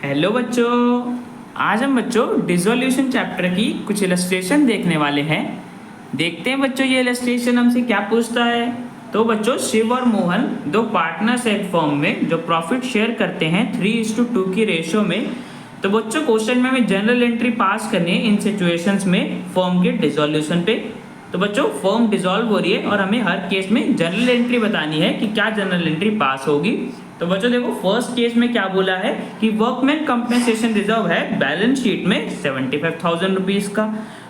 Hello बच्चों, आज हम बच्चों डिसोल्यूशन चैप्टर की कुछ इलस्ट्रेशन देखने वाले हैं। देखते हैं बच्चों ये इलस्ट्रेशन हमसे क्या पूछता है। तो बच्चों शिव और मोहन दो पार्टनर्स एक फर्म में जो प्रॉफिट शेयर करते हैं 3:2 की रेशियो में। तो बच्चों क्वेश्चन में हमें जनरल एंट्री पास करनी है इन सिचुएशंस में फर्म के डिसोल्यूशन पे। तो बच्चों फर्म डिसॉल्व हो रही है और हमें हर केस में जनरल एंट्री बतानी है कि क्या जनरल एंट्री पास होगी। तो बच्चों देखो फर्स्ट केस में क्या बोला है कि वर्कमैन कंपनसेशन रिजर्व है बैलेंस शीट में 75,000 रुपीज का।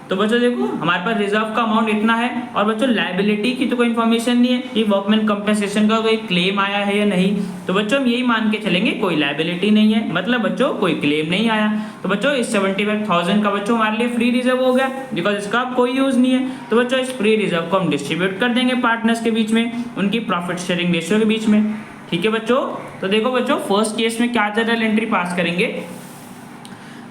तो बच्चों देखो हमारे पास रिजर्व का अमाउंट इतना है और बच्चों लायबिलिटी की तो कोई इन्फॉर्मेशन नहीं है कि वर्कमैन कंपनसेशन का कोई क्लेम आया है या नहीं। तो बच्चों हम यही मान के चलेंगे कोई लायबिलिटी नहीं है, मतलब बच्चों कोई क्लेम नहीं आया। तो बच्चों इस 75,000 का बच्चों हमारे लिए फ्री रिजर्व हो गया बिकॉज इसका कोई यूज नहीं है। तो बच्चों इस फ्री रिजर्व को हम डिस्ट्रीब्यूट कर देंगे पार्टनर्स के बीच में, उनकी प्रॉफिट शेयरिंग रेशियो के बीच में। ठीक है बच्चों, तो देखो बच्चों फर्स्ट केस में क्या जनरल एंट्री पास करेंगे,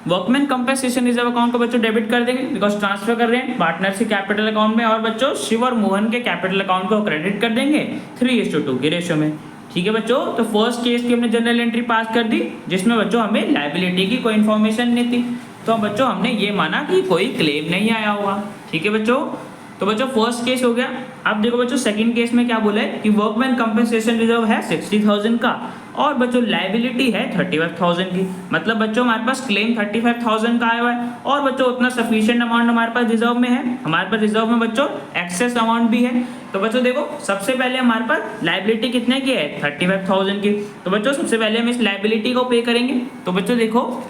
वर्कमैन कंपनसेशन रिजर्व अकाउंट को बच्चों डेबिट कर देंगे बिकॉज ट्रांसफर कर रहे हैं पार्टनर से कैपिटल अकाउंट में, और बच्चों शिव और मोहन के कैपिटल अकाउंट को क्रेडिट कर देंगे 3:2 की रेशियो में। ठीक है बच्चों, तो फर्स्ट केस की हमने जनरल एंट्री पास कर दी जिसमें बच्चों हमें लायबिलिटी की कोई इन्फॉर्मेशन नहीं थी। तो बच्चों हमने ये माना कि कोई क्लेम नहीं आया होगा। ठीक है बच्चों, तो बच्चों फर्स्ट केस हो गया। अब देखो बच्चों सेकंड केस में क्या बोला है कि वर्कमैन कंपनसेशन रिजर्व है 60,000 का और बच्चों लायबिलिटी है 35,000 की, मतलब बच्चों हमारे पास क्लेम 35,000 का आया हुआ है और बच्चों उतना सफिशिएंट अमाउंट हमारे पास रिजर्व में है। हमारे पास रिजर्व में बच्चों एक्सेस अमाउंट भी है। तो बच्चों देखो सबसे पहले हमारे पास लायबिलिटी कितने की है 35,000 की। तो बच्चों सबसे पहले हम इस लायबिलिटी को पे करेंगे। तो बच्चों देखो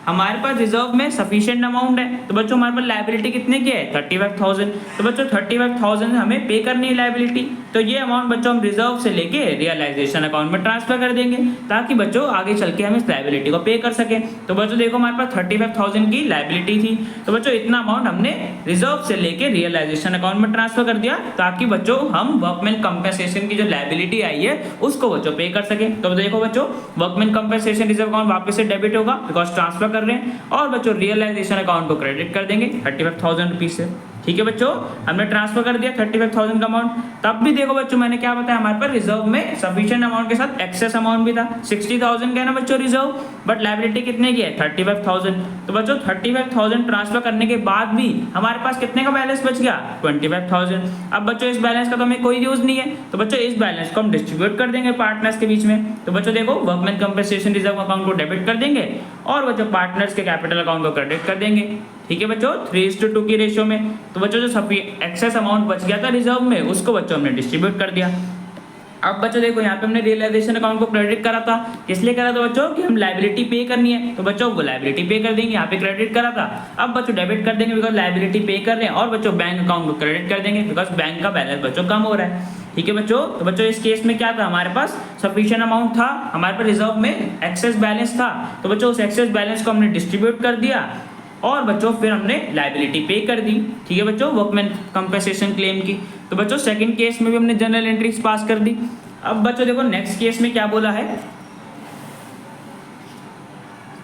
हमारे पास रिजर्व में सफिशिएंट अमाउंट है, तो बच्चों हमारे पास लायबिलिटी कितने की है 35,000। तो बच्चों 35,000 हमें पे करनी है लायबिलिटी। तो ये अमाउंट बच्चों हम रिजर्व से लेके रियलाइजेशन अकाउंट में ट्रांसफर कर देंगे ताकि बच्चों आगे चल के हम इस लायबिलिटी को पे कर सकें। तो बच्चों देखो हमारे पास 35,000 की लायबिलिटी थी, तो बच्चों इतना अमाउंट हमने रिजर्व से लेके रियलाइजेशन अकाउंट में ट्रांसफर कर दिया ताकि बच्चों हम वर्कमैन कंपनसेशन की जो लायबिलिटी आई है उसको बच्चों पे कर सके। तो देखो बच्चों वर्कमैन कंपनसेशन रिजर्व अकाउंट वापस से डेबिट होगा बिकॉज ट्रांसफर कर रहे हैं और बच्चों रियलाइजेशन अकाउंट को क्रेडिट कर देंगे 35,000 रुपीज से। ठीक है बच्चों, हमने ट्रांसफर कर दिया 35,000 का अमाउंट। तब भी देखो बच्चों मैंने क्या बताया हमारे पास रिजर्व में सफिशिएंट अमाउंट के साथ एक्सेस अमाउंट भी था 60,000 का है ना बच्चों रिजर्व, बट लायबिलिटी कितने की है 35,000। तो बच्चों 35,000 ट्रांसफर करने के बाद भी हमारे पास कितने का बैलेंस बच गया 25,000। अब बच्चों इस बैलेंस का तो हमें कोई यूज नहीं है, तो बच्चों इस बैलेंस को हम डिस्ट्रीब्यूट कर देंगे पार्टनर्स के बीच में। तो बच्चों देखो वर्कमैन कंपनसेशन रिजर्व अकाउंट को डेबिट कर देंगे और बच्चों पार्टनर्स के कैपिटल अकाउंट को क्रेडिट कर देंगे। ठीक है बच्चों 3:2 की रेशियो में। तो बच्चों जो एक्सेस अमाउंट बच गया था रिजर्व में उसको बच्चों हमने डिस्ट्रीब्यूट कर दिया। अब बच्चों देखो यहाँ पे हमने रियलाइजेशन अकाउंट को क्रेडिट करा था, इसलिए करा था बच्चों कि हम लायबिलिटी पे करनी है, तो बच्चों वो लायबिलिटी पे कर देंगे, यहाँ पे क्रेडिट करा था। अब बच्चों डेबिट कर देंगे बिकॉज लायबिलिटी पे कर रहे हैं और बच्चों बैंक अकाउंट को क्रेडिट कर देंगे बिकॉज बैंक का बैलेंस बच्चों कम हो रहा है। ठीक है बच्चों, तो बच्चों इस केस में क्या था हमारे पास सफिशिएंट अमाउंट था, हमारे पास रिजर्व में एक्सेस बैलेंस था, तो बच्चों उस एक्सेस बैलेंस को हमने डिस्ट्रीब्यूट कर दिया और बच्चों फिर हमने लायबिलिटी पे कर दी। ठीक है बच्चों वर्कमैन कंपनसेशन क्लेम की। तो बच्चों सेकंड केस में भी हमने जनरल एंट्रीज पास कर दी। अब बच्चों देखो नेक्स्ट केस में क्या बोला है,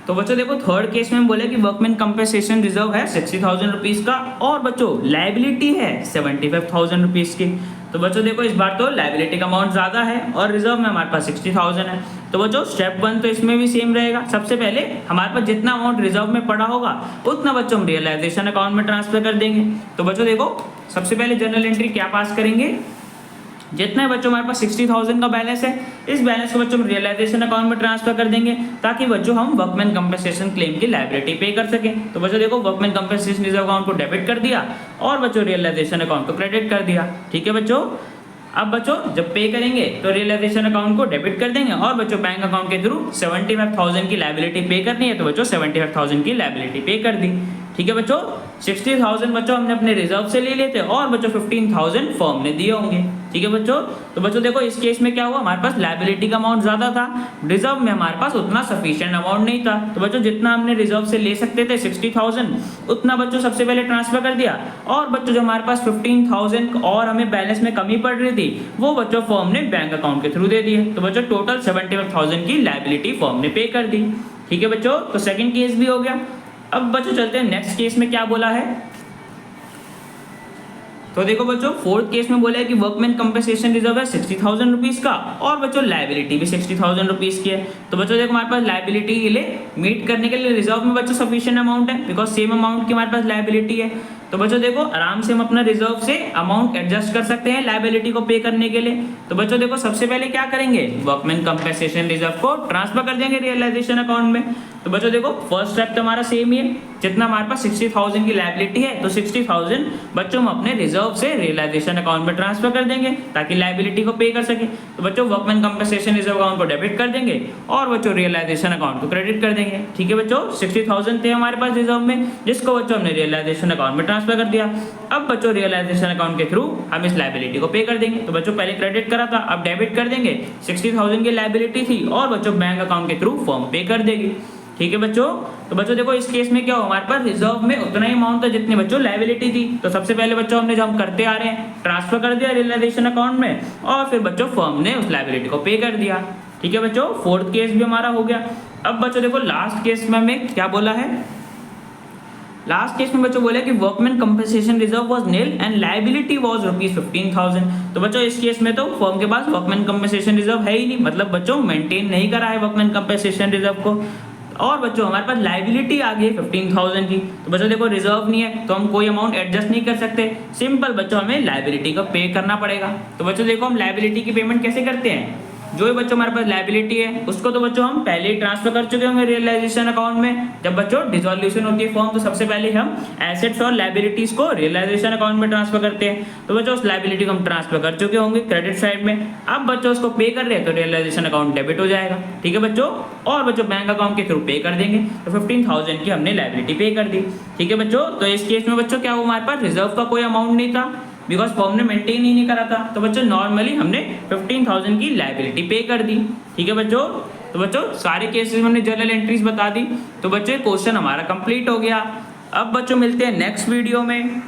तो बच्चों देखो थर्ड केस में हम बोले कि वर्कमैन कंपनसेशन रिजर्व है 60,000 रुपीज का और बच्चों लायबिलिटी है 75,000 रुपीज की। तो बच्चों देखो इस बार तो लायबिलिटी का अमाउंट ज्यादा है और रिजर्व में हमारे पास 60,000 है। तो बच्चों स्टेप 1 तो इसमें भी सेम रहेगा, सबसे पहले हमारे पास जितना अमाउंट रिजर्व में पड़ा होगा उतना बच्चों हम रियलाइजेशन अकाउंट में ट्रांसफर कर देंगे। तो बच्चों देखो सबसे पहले जनरल एंट्री क्या पास करेंगे, जितने बच्चों हमारे पास 60,000 का बैलेंस है इस बैलेंस को बच्चों हम रियलाइजेशन अकाउंट में ट्रांसफर कर देंगे ताकि बच्चों हम वर्कमैन कंपनसेशन क्लेम की लायबिलिटी पे कर सकें। तो बच्चों देखो वर्कमैन कंपनसेशन रिजर्व अकाउंट को डेबिट कर दिया और बच्चों रियलाइजेशन अकाउंट को क्रेडिट कर दिया। ठीक है बच्चों, अब बच्चों जब पे करेंगे तो रियलाइजेशन अकाउंट को डेबिट कर देंगे और बच्चों बैंक अकाउंट के थ्रू 75,000 की लायबिलिटी पे करनी है, तो बच्चों 75,000 की लायबिलिटी पे कर दी। ठीक है बच्चों 60,000 बच्चों हमने अपने रिजर्व से ले लेते और बच्चों 15,000 फर्म ने दिए होंगे। ठीक है बच्चों, तो बच्चों देखो इस केस में क्या हुआ हमारे पास लायबिलिटी का अमाउंट ज्यादा था, रिजर्व में हमारे पास उतना सफिशिएंट अमाउंट नहीं था। तो बच्चों जितना हमने रिजर्व से ले सकते थे 60,000 उतना बच्चों सबसे पहले ट्रांसफर कर दिया और बच्चों जो हमारे पास 15,000 और हमें बैलेंस में कमी पड़ रही थी वो बच्चों फर्म ने बैंक अकाउंट के थ्रू दे दिए। तो बच्चों टोटल 75,000 की लायबिलिटी फर्म ने पे कर दी। ठीक है बच्चों, तो सेकंड केस भी हो गया। अब बच्चों चलते हैं नेक्स्ट केस में क्या बोला है, तो देखो बच्चों फोर्थ केस में बोला है कि वर्कमैन कंपनसेशन रिजर्व है 60,000 रुपीज का और बच्चों लाइबिलिटी भी 60,000 रुपीज की है। तो बच्चों देखो हमारे पास लाइबिलिटी के लिए मीट करने के लिए रिजर्व में बच्चों सफिशिएंट अमाउंट है बिकॉज सेम अमाउंट की हमारे पास लाइबिलिटी है। तो बच्चों देखो आराम से हम अपना रिजर्व से अमाउंट एडजस्ट कर सकते हैं लाइबिलिटी को पे करने के लिए। तो बच्चों देखो सबसे पहले क्या करेंगे, वर्कमैन कंपनसेशन रिजर्व को ट्रांसफर कर देंगे रियलाइजेशन अकाउंट में। तो बच्चों देखो फर्स्ट स्टेप तो हमारा सेम ही है, जितना हमारे पास 60,000 की लाइबिलिटी है तो 60,000 बच्चों हम अपने रिजर्व से रियलाइजेशन अकाउंट में ट्रांसफर कर देंगे ताकि लाइबिलिटी को पे कर सके। तो बच्चों वर्कमैन कंपनसेशन रिजर्व अकाउंट को डेबिट कर देंगे और बच्चों रियलाइजेशन अकाउंट को क्रेडिट कर देंगे। ठीक है बच्चों, 60,000 थे हमारे पास रिजर्व में जिसको बच्चों हमने रियलाइजेशन अकाउंट में ट्रांसफर कर दिया। अब बच्चों रियलाइजेशन अकाउंट के थ्रू हम इस लाइबिलिटी को पे कर देंगे। तो बच्चों पहले क्रेडिट करा था अब डेबिट कर देंगे, 60,000 की लाइबिलिटी थी और बच्चों बैंक अकाउंट के थ्रू फर्म पे कर देगी। ठीक है बच्चों, तो बच्चों देखो इस केस में क्या हो, हमारे पास रिजर्व में उतना ही अमाउंट था जितनी बच्चों लाइबिलिटी थी। तो सबसे पहले बच्चों हमने जो हम करते आ रहे हैं ट्रांसफर कर दिया रियलाइजेशन अकाउंट में और फिर बच्चों फर्म ने उस लाइबिलिटी को पे कर दिया। ठीक है बच्चों, फोर्थ केस भी हमारा हो गया। अब बच्चों देखो लास्ट केस में हमें क्या बोला है, लास्ट केस में बच्चों बोले कि workman compensation reserve was nil and liability was ₹15,000। तो बच्चों इस केस में तो फर्म के पास वर्कमैन कंपनसेशन रिजर्व है ही नहीं, मतलब बच्चों मेंटेन नहीं करा है वर्कमैन कंपनसेशन रिजर्व को और बच्चों हमारे पास लायबिलिटी आ गई है 15,000 की। तो बच्चों देखो रिजर्व नहीं है तो हम कोई अमाउंट एडजस्ट नहीं कर सकते, सिंपल बच्चों हमें लायबिलिटी का पे करना पड़ेगा। तो बच्चों देखो हम लायबिलिटी की पेमेंट कैसे करते हैं, जो भी बच्चों हमारे पास लायबिलिटी है उसको तो बच्चों हम पहले ही ट्रांसफर कर चुके होंगे रियलाइजेशन अकाउंट में। जब बच्चों डिसोल्यूशन होती है फॉर्म तो सबसे पहले हम एसेट्स और लायबिलिटीज को रियलाइजेशन अकाउंट में ट्रांसफर करते हैं। तो बच्चों उस लायबिलिटी को हम ट्रांसफर कर चुके होंगे क्रेडिट साइड में, अब बच्चों उसको पे कर रहे हैं तो रियलाइजेशन अकाउंट डेबिट हो जाएगा। ठीक है बच्चों, और बच्चों बैंक अकाउंट के थ्रू पे कर देंगे। तो 15,000 की हमने लायबिलिटी पे कर दी। ठीक है बच्चों, तो इस केस में बच्चों क्या हुआ, हमारे पास रिजर्व का कोई अमाउंट नहीं था बिकॉज फॉर्म ने मेंटेन ही नहीं करा था। तो बच्चों नॉर्मली हमने 15,000 की लायबिलिटी पे कर दी। ठीक है बच्चों, तो बच्चों सारे केसेस में हमने जर्नल एंट्रीज बता दी। तो बच्चों क्वेश्चन हमारा कंप्लीट हो गया। अब बच्चों मिलते हैं नेक्स्ट वीडियो में।